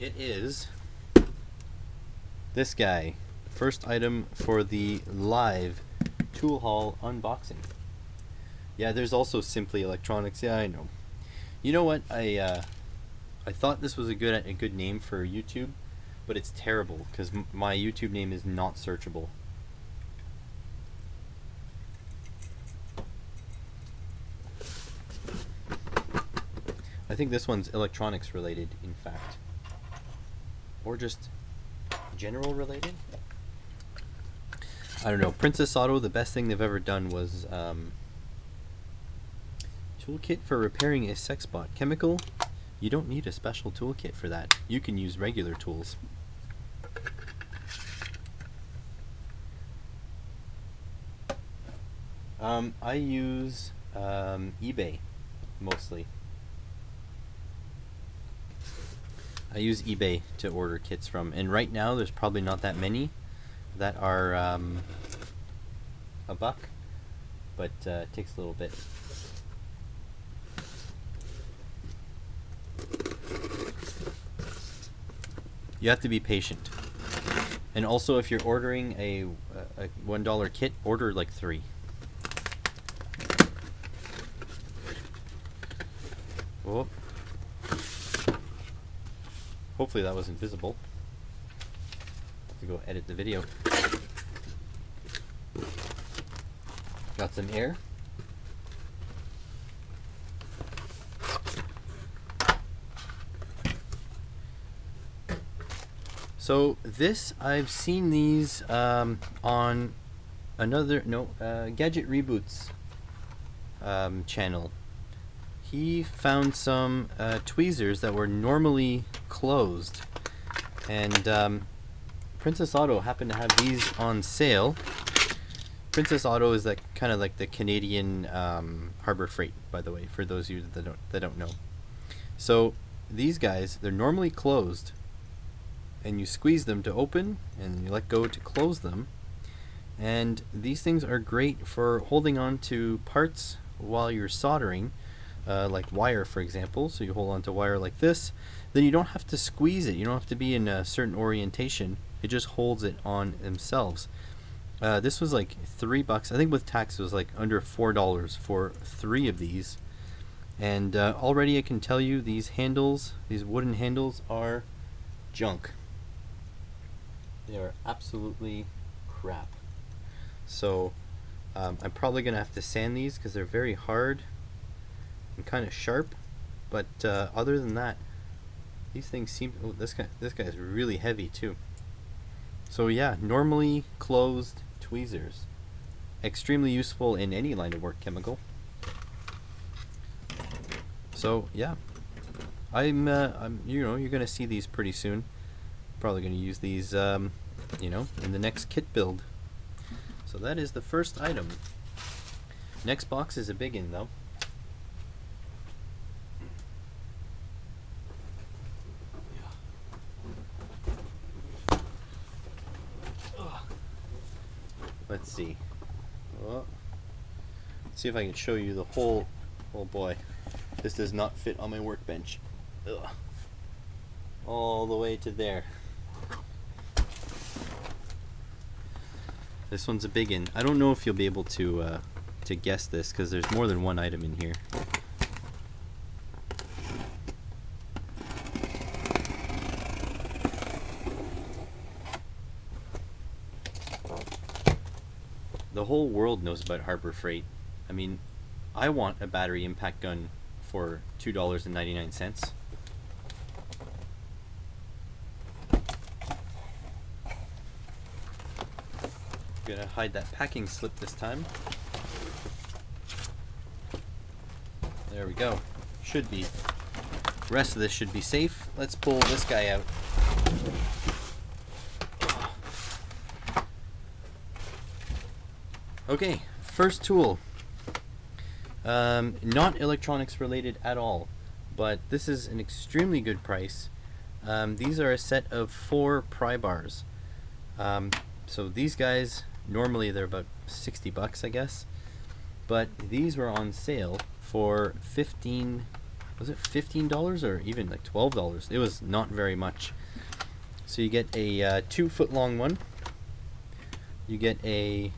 It is this guy. First item for the live tool haul unboxing. Yeah, there's also Simply Electronics. Yeah, I know. You know what? I thought this was a good name for YouTube, but it's terrible because my YouTube name is not searchable. I think this one's electronics related, in fact, or just general related. I don't know. Princess Auto, the best thing they've ever done was toolkit for repairing a sex bot. Chemical, you don't need a special toolkit for that. You can use regular tools. I use eBay mostly. I use eBay to order kits from, and right now there's probably not that many that are $1, but it takes a little bit. You have to be patient, and also if you're ordering a $1 kit, order like 3. Oh. Hopefully that wasn't visible. Have to go edit the video. Got some air. So this, I've seen these on another Gadget Reboots channel. He found some tweezers that were normally closed, and Princess Auto happened to have these on sale. Princess Auto is like kind of like the Canadian Harbor Freight, by the way, for those of you that don't know. So these guys, they're normally closed, and you squeeze them to open, and you let go to close them. And these things are great for holding on to parts while you're soldering. Like wire, for example. So you hold on to wire like this, then you don't have to squeeze it, you don't have to be in a certain orientation, it just holds it on themselves. This was like $3. I think with tax it was like under $4 for 3 of these, and already I can tell you these handles, these wooden handles, are junk. They are absolutely crap. So I'm probably gonna have to sand these because they're very hard and kind of sharp, but other than that, these things seem. Oh, this guy is really heavy too. So yeah, normally closed tweezers, extremely useful in any line of work, chemical. So yeah, I'm you're gonna see these pretty soon. Probably gonna use these in the next kit build. So that is the first item. Next box is a big one though. Let's see. Oh. Let's see if I can show you the whole. Oh boy, this does not fit on my workbench. Ugh. All the way to there. This one's a big one. I don't know if you'll be able to guess this because there's more than one item in here. The whole world knows about Harbor Freight. I mean, I want a battery impact gun for $2.99. Gonna hide that packing slip this time. There we go. Should be. The rest of this should be safe. Let's pull this guy out. Okay, first tool. Not electronics related at all, but this is an extremely good price. These are a set of 4 pry bars. So these guys, normally they're about $60, I guess, but these were on sale for $15. was it $15 or even like $12? It was not very much. So you get a 2 foot long one. You get a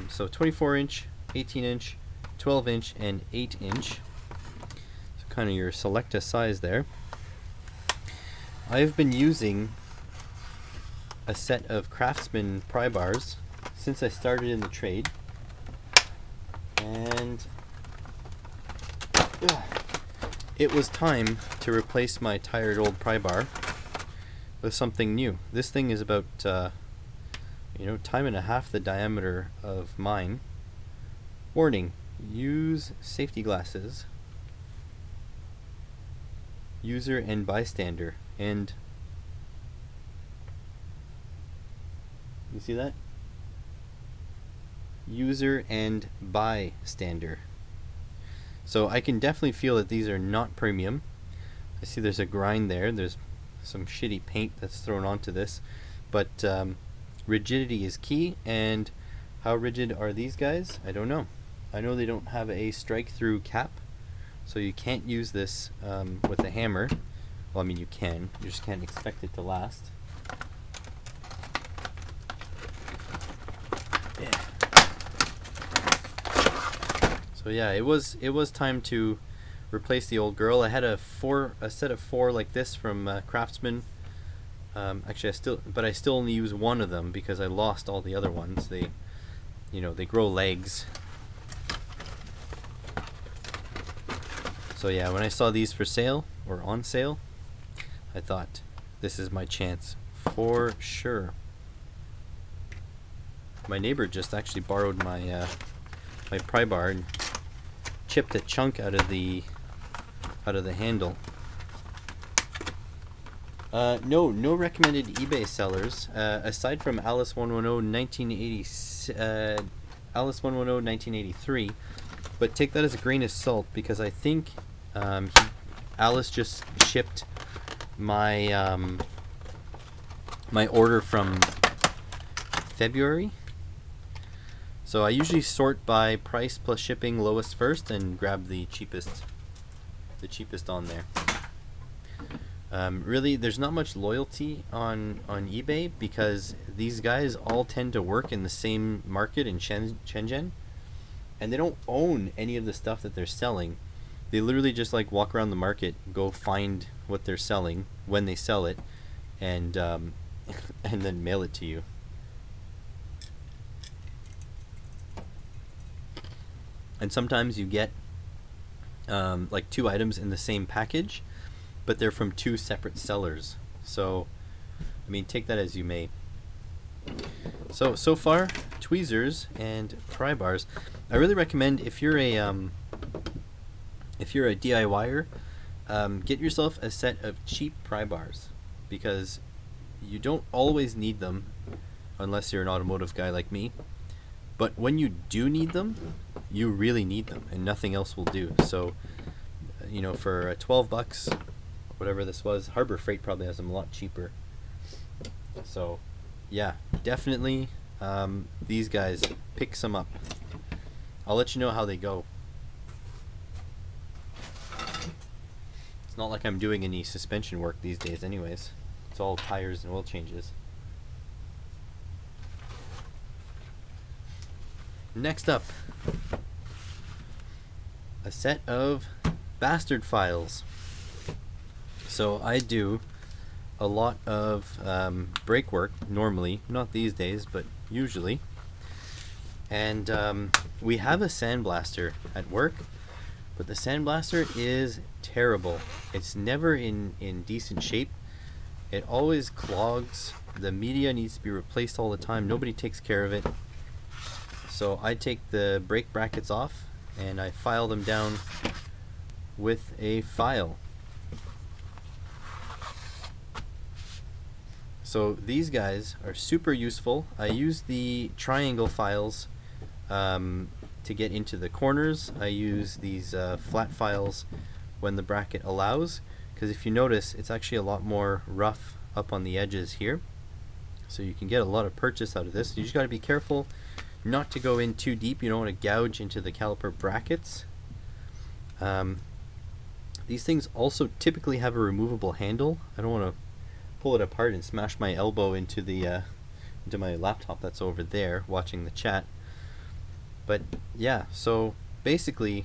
so 24 inch, 18 inch, 12 inch, and 8 inch. So kind of your select a size there. I've been using a set of Craftsman pry bars since I started in the trade, and it was time to replace my tired old pry bar with something new. This thing is about time and a half the diameter of mine. Warning: use safety glasses. User and bystander. And you see that? User and bystander. So I can definitely feel that these are not premium. I see there's a grind there. There's some shitty paint that's thrown onto this. But rigidity is key. And how rigid are these guys? I don't know. I know they don't have a strike-through cap, so you can't use this with a hammer. Well, I mean, you can. You just can't expect it to last. Yeah. So yeah, it was time to replace the old girl. I had a set of 4 like this from Craftsman. Actually, I still only use one of them because I lost all the other ones. They grow legs. So yeah, when I saw these for sale or on sale, I thought, this is my chance for sure. My neighbor just actually borrowed my my pry bar and chipped a chunk out of the handle. No recommended eBay sellers aside from Alice 110 1983, but take that as a grain of salt because I think Alice just shipped my my order from February. So I usually sort by price plus shipping, lowest first, and grab the cheapest on there. Really, there's not much loyalty on eBay because these guys all tend to work in the same market in Shenzhen, and they don't own any of the stuff that they're selling. They literally just like walk around the market, go find what they're selling when they sell it, and and then mail it to you. And sometimes you get like 2 items in the same package, but they're from 2 separate sellers. So, I mean, take that as you may. So far, tweezers and pry bars. I really recommend if you're a DIYer, get yourself a set of cheap pry bars because you don't always need them unless you're an automotive guy like me. But when you do need them, you really need them, and nothing else will do. So, for $12, whatever this was, Harbor Freight probably has them a lot cheaper. So, yeah, definitely these guys, pick some up. I'll let you know how they go. It's not like I'm doing any suspension work these days anyways. It's all tires and oil changes. Next up, a set of bastard files. So I do a lot of brake work normally, not these days, but usually. And we have a sandblaster at work, but the sandblaster is terrible. It's never in decent shape. It always clogs. The media needs to be replaced all the time. Nobody takes care of it. So I take the brake brackets off and I file them down with a file. So these guys are super useful. I use the triangle files to get into the corners. I use these flat files when the bracket allows, because if you notice, it's actually a lot more rough up on the edges here. So you can get a lot of purchase out of this. You just got to be careful not to go in too deep. You don't want to gouge into the caliper brackets. These things also typically have a removable handle. I don't want to pull it apart and smash my elbow into the into my laptop that's over there watching the chat. But yeah, so basically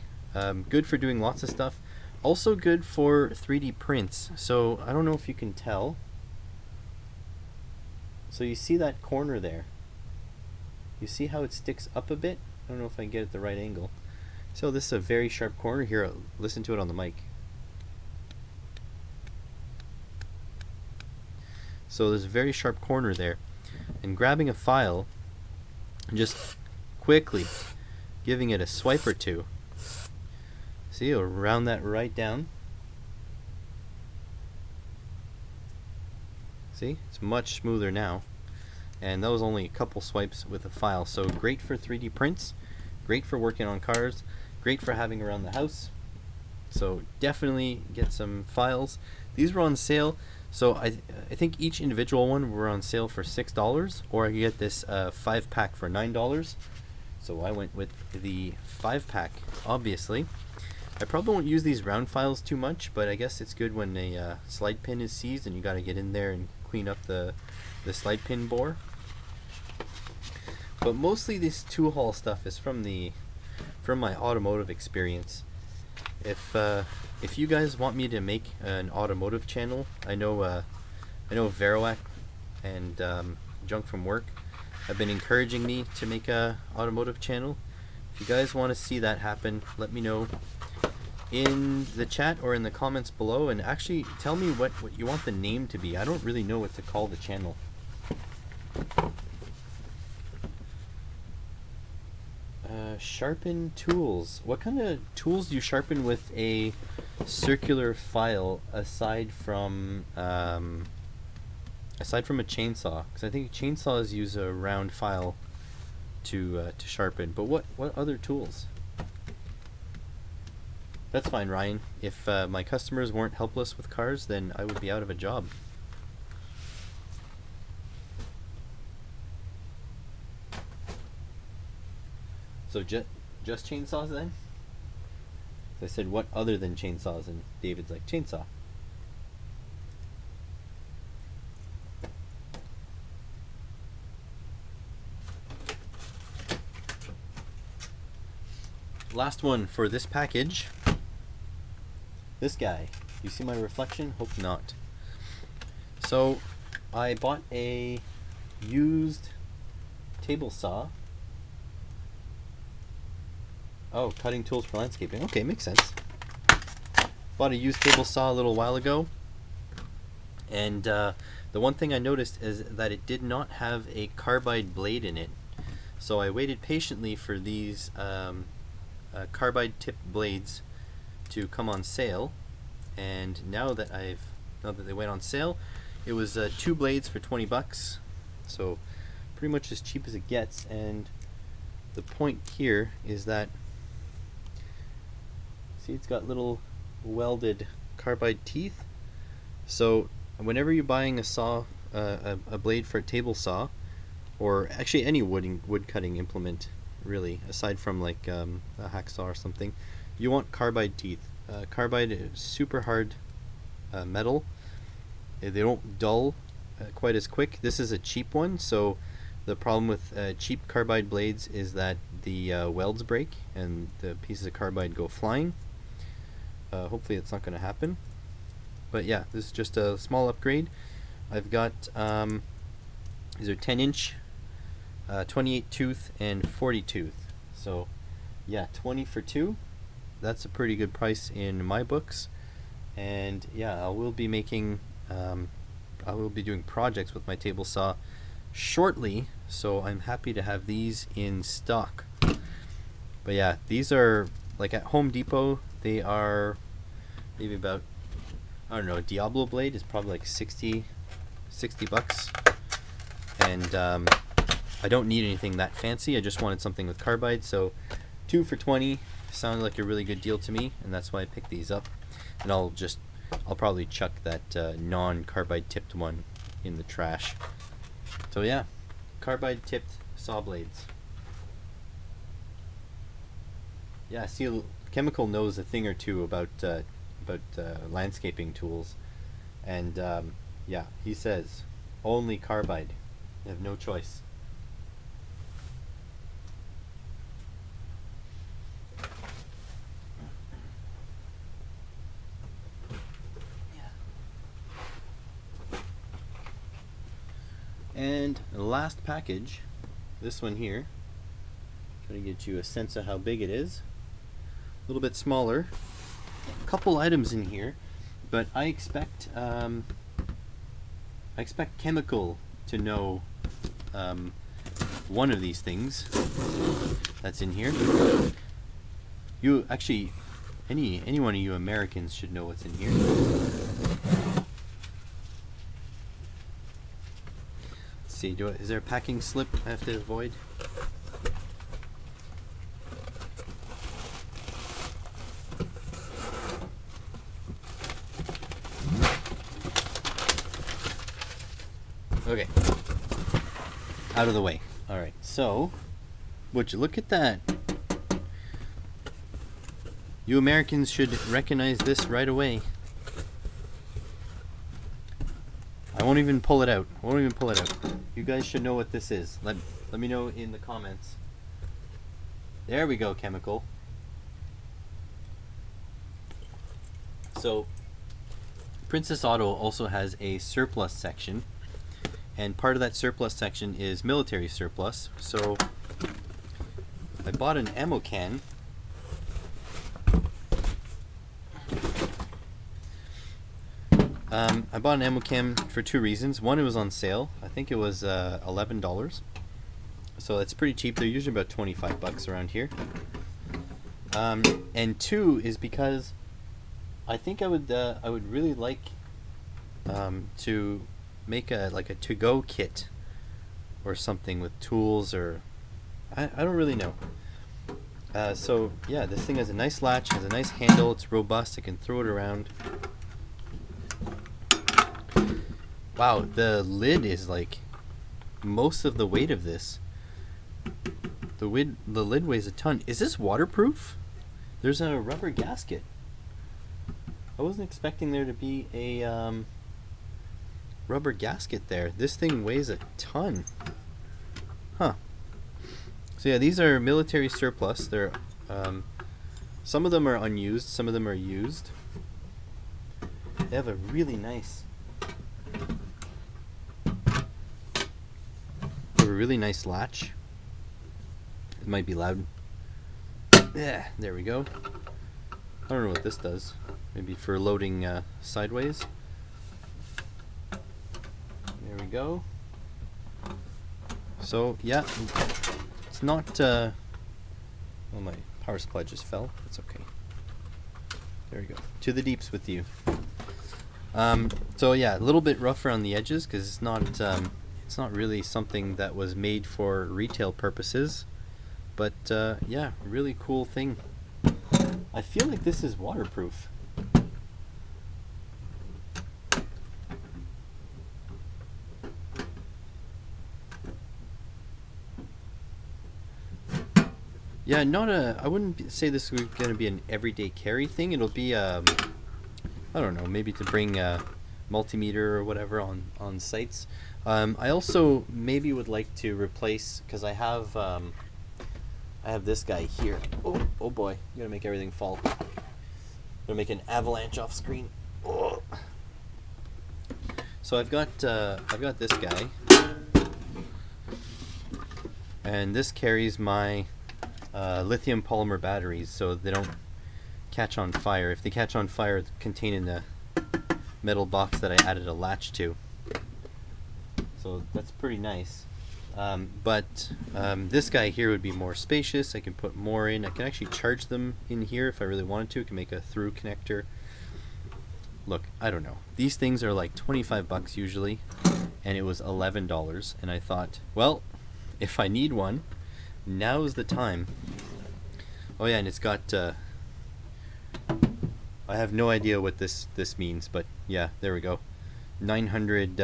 good for doing lots of stuff. Also good for 3D prints. So I don't know if you can tell. So you see that corner there? You see how it sticks up a bit? I don't know if I can get it the right angle. So this is a very sharp corner. Here, listen to it on the mic. So there's a very sharp corner there. And grabbing a file and just quickly giving it a swipe or two. See, you'll round that right down. See, it's much smoother now. And that was only a couple swipes with a file. So great for 3D prints, great for working on cars, great for having around the house. So definitely get some files. These were on sale. So I think each individual one were on sale for $6, or I could get this 5-pack for $9. So I went with the 5-pack, obviously. I probably won't use these round files too much, but I guess it's good when a slide pin is seized and you got to get in there and clean up the slide pin bore. But mostly this tool haul stuff is from my automotive experience. If you guys want me to make an automotive channel, I know Veroac and Junk from Work have been encouraging me to make a automotive channel. If you guys want to see that happen, let me know in the chat or in the comments below, and actually tell me what you want the name to be. I don't really know what to call the channel. Sharpen tools. What kind of tools do you sharpen with a circular file aside from a chainsaw? Because I think chainsaws use a round file to sharpen. But what other tools? That's fine, Ryan. If my customers weren't helpless with cars, then I would be out of a job. So just chainsaws then? So I said, what other than chainsaws? And David's like, chainsaw. Last one for this package. This guy. You see my reflection? Hope not. So I bought a used table saw. Oh, cutting tools for landscaping. Okay, makes sense. Bought a used table saw a little while ago. And the one thing I noticed is that it did not have a carbide blade in it. So I waited patiently for these carbide-tipped blades to come on sale. And now that they went on sale, it was 2 blades for $20. So pretty much as cheap as it gets. And the point here is that, see, it's got little welded carbide teeth. So whenever you're buying a saw, a blade for a table saw, or actually any wood cutting implement, really, aside from like a hacksaw or something, you want carbide teeth. Carbide is super hard metal. They don't dull quite as quick. This is a cheap one, so the problem with cheap carbide blades is that the welds break and the pieces of carbide go flying. Hopefully it's not going to happen. But yeah, this is just a small upgrade. I've got these are 10-inch, 28 tooth, and 40 tooth. So yeah, 20 for 2. That's a pretty good price in my books. And yeah, I will be making I will be doing projects with my table saw shortly, so I'm happy to have these in stock. But yeah, these are like at Home Depot. They are maybe about, I don't know, a Diablo blade is probably like 60 bucks. And I don't need anything that fancy. I just wanted something with carbide, so 2 for 20 sounded like a really good deal to me, and that's why I picked these up. And I'll probably chuck that non-carbide tipped one in the trash. So yeah, carbide tipped saw blades. Yeah, see, Chemical knows a thing or two about landscaping tools, and yeah, he says only carbide. You have no choice. And the last package, this one here, try to get you a sense of how big it is. A little bit smaller. A couple items in here, but I expect chemical to know one of these things that's in here. You actually, any one of you Americans should know what's in here. Let's see, is there a packing slip I have to avoid? Okay, out of the way. All right, so would you look at that? You Americans should recognize this right away. I won't even pull it out. You guys should know what this is. Let me know in the comments. There we go, chemical. So Princess Auto also has a surplus section, and part of that surplus section is military surplus. So I bought an ammo can. I bought an ammo can for two reasons. One, it was on sale. I think it was $11. So it's pretty cheap. They're usually about 25 bucks around here. And two is because I think I would really like to make a to-go kit or something with tools, or I don't really know. So yeah, this thing has a nice latch, has a nice handle, it's robust, I can throw it around. Wow, the lid is like most of the weight of this. The lid weighs a ton. Is this waterproof? There's a rubber gasket. I wasn't expecting there to be a rubber gasket there. This thing weighs a ton. Huh. So yeah, these are military surplus. They're some of them are unused, some of them are used. They have a really nice latch. It might be loud. Yeah, there we go. I don't know what this does. Maybe for loading sideways. There we go. So yeah, it's not. Oh, my power supply just fell. It's okay. There we go. To the deeps with you. So yeah, a little bit rough around the edges because it's not really something that was made for retail purposes. But yeah, really cool thing. I feel like this is waterproof. Yeah, I wouldn't say this is going to be an everyday carry thing. It'll be, I don't know, maybe to bring a multimeter or whatever on sites. I also maybe would like to replace, because I have this guy here. Oh boy, I'm gonna make everything fall. I'm gonna make an avalanche off screen. Oh. So I've got this guy, and this carries my lithium polymer batteries, so they don't catch on fire. If they catch on fire, it's contained in the metal box that I added a latch to. So that's pretty nice. But this guy here would be more spacious. I can put more in. I can actually charge them in here if I really wanted to. I can make a through connector. Look, I don't know. These things are like 25 bucks usually, and it was $11. And I thought, well, if I need one, now's the time. Oh yeah, and it's got I have no idea what this means, but yeah, there we go. 900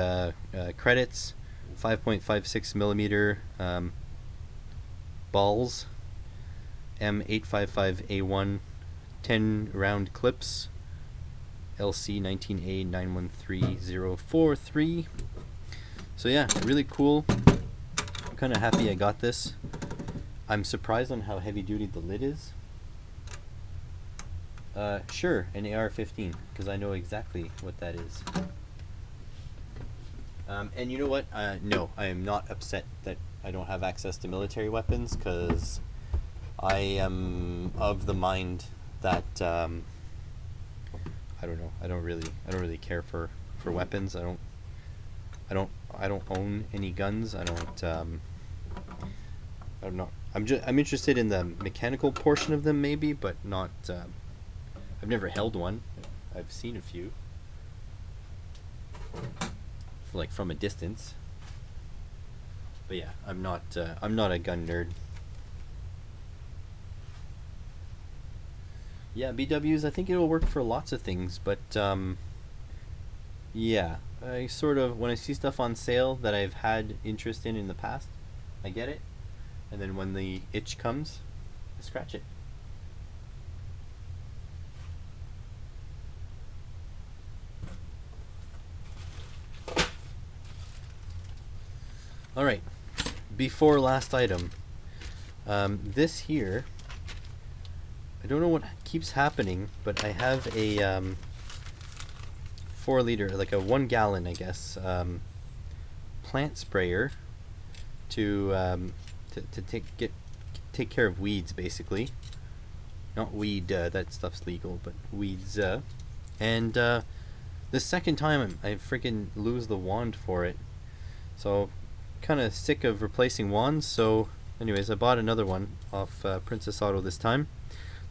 credits, 5.56 millimeter balls, M855A1, 10 round clips, LC 19A913043. So yeah, really cool. I'm kind of happy I got this. I'm surprised on how heavy duty the lid is. Sure, an AR-15, because I know exactly what that is. And you know what? No, I am not upset that I don't have access to military weapons, because I am of the mind that I don't know. I don't really care for weapons. I don't own any guns. I don't know. I'm interested in the mechanical portion of them, maybe, but not. I've never held one. I've seen a few, like from a distance. But yeah, I'm not a gun nerd. Yeah, BWs, I think it'll work for lots of things, but yeah, I sort of, when I see stuff on sale that I've had interest in the past, I get it, and then when the itch comes, I scratch it. Alright, before last item, this here, I don't know what keeps happening, but I have a 4 liter, like a 1 gallon, I guess, plant sprayer to take care of weeds, basically. Not weed, that stuff's legal, but weeds. And the second time I freaking lose the wand for it, so kind of sick of replacing wands. So anyways, I bought another one off Princess Auto this time.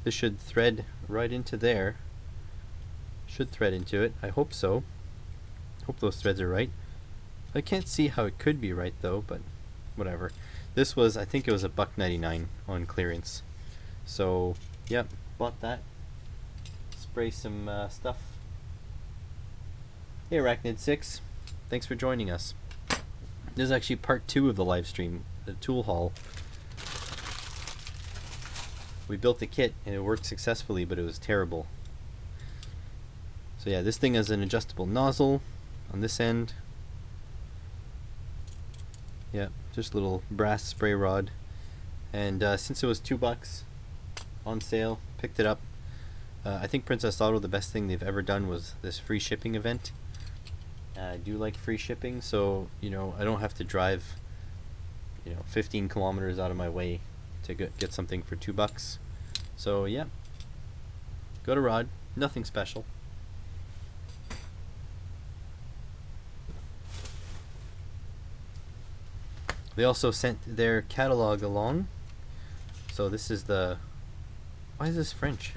This should thread right into there. Should thread into it. I hope so. Hope those threads are right. I can't see how it could be right though, but whatever. This was, I think it was $1.99 on clearance. So yep, bought that. Spray some stuff. Hey Arachnid6, thanks for joining us. This is actually part 2 of the live stream, the tool haul. We built the kit and it worked successfully, but it was terrible. So yeah, this thing has an adjustable nozzle on this end. Yeah, just a little brass spray rod. And since it was $2 on sale, picked it up. I think Princess Auto, the best thing they've ever done was this free shipping event. I do like free shipping, so you know I don't have to drive 15 kilometers out of my way to get something for $2. So yeah, go to Rod. Nothing special. They also sent their catalog along. So this is the. Why is this French?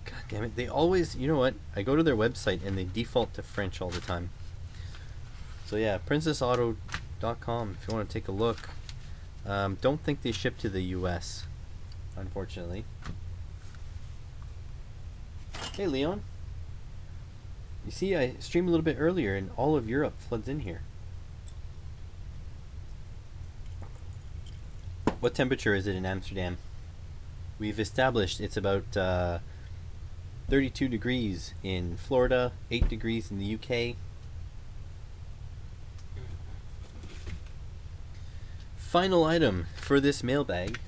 God damn it, they always, you know what, I go to their website and they default to French all the time. So yeah, princessauto.com if you want to take a look. Don't think they ship to the US, unfortunately. Hey Leon. You see, I streamed a little bit earlier and all of Europe floods in here. What temperature is it in Amsterdam? We've established it's about 32 degrees in Florida, 8 degrees in the UK. Final item for this mailbag.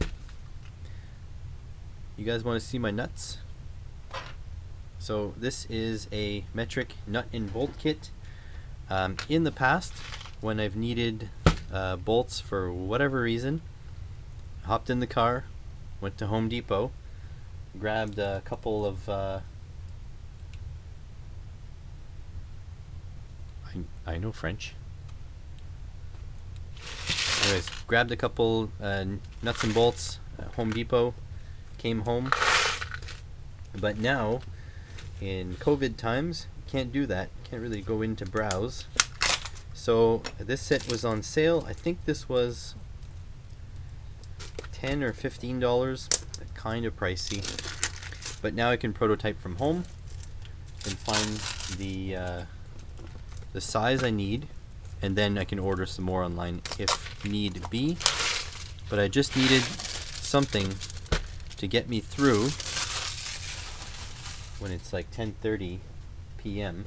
You guys want to see my nuts? So this is a metric nut and bolt kit. In the past, when I've needed bolts for whatever reason, hopped in the car, went to Home Depot, grabbed a couple of I know French. Anyways, grabbed a couple nuts and bolts at Home Depot, came home. But now, in COVID times, can't do that. Can't really go in to browse. So this set was on sale. I think this was $10 or $15, kind of pricey. But now I can prototype from home and find the size I need, and then I can order some more online if need be. But I just needed something to get me through when it's like 10:30 p.m.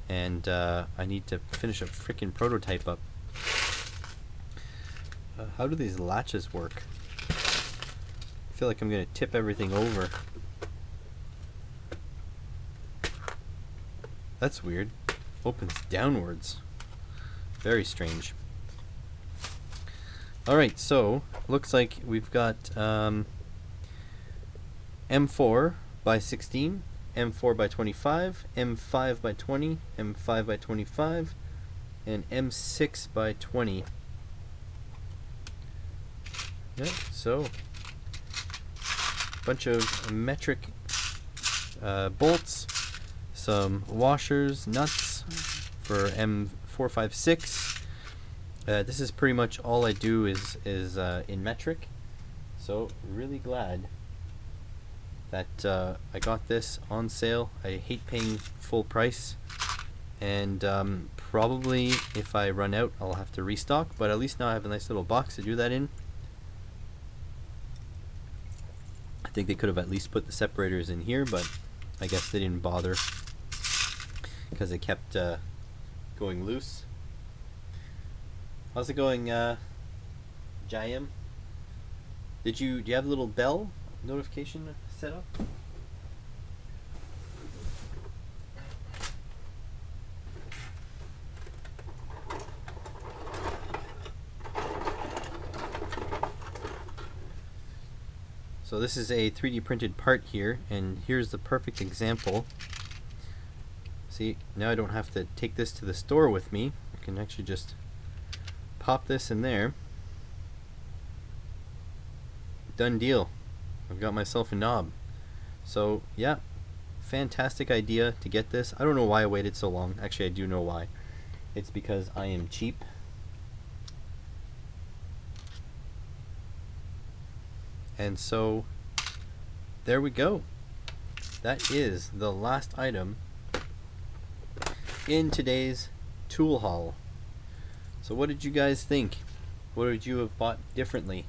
and I need to finish a freaking prototype up. How do these latches work? I feel like I'm gonna tip everything over. That's weird. Opens downwards. Very strange. Alright, so looks like we've got M4 by 16, M4 by 25, M5 by 20, M5 by 25, and M6 by 20. Yep, so bunch of metric bolts, some washers, nuts for M456. This is pretty much all I do is in metric, so really glad that I got this on sale. I hate paying full price, and probably if I run out I'll have to restock, but at least now I have a nice little box to do that in. I think they could have at least put the separators in here, but I guess they didn't bother because it kept going loose. How's it going, Jayam? Do you have a little bell notification set up? So this is a 3D printed part here, and here's the perfect example. See, now I don't have to take this to the store with me. I can actually just pop this in there. Done deal. I've got myself a knob. So yeah, fantastic idea to get this. I don't know why I waited so long. Actually, I do know why. It's because I am cheap. And so there we go. That is the last item in today's tool haul. So what did you guys think? What would you have bought differently?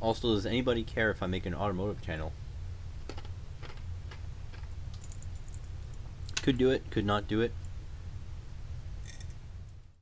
Also, does anybody care if I make an automotive channel? Could do it, could not do it.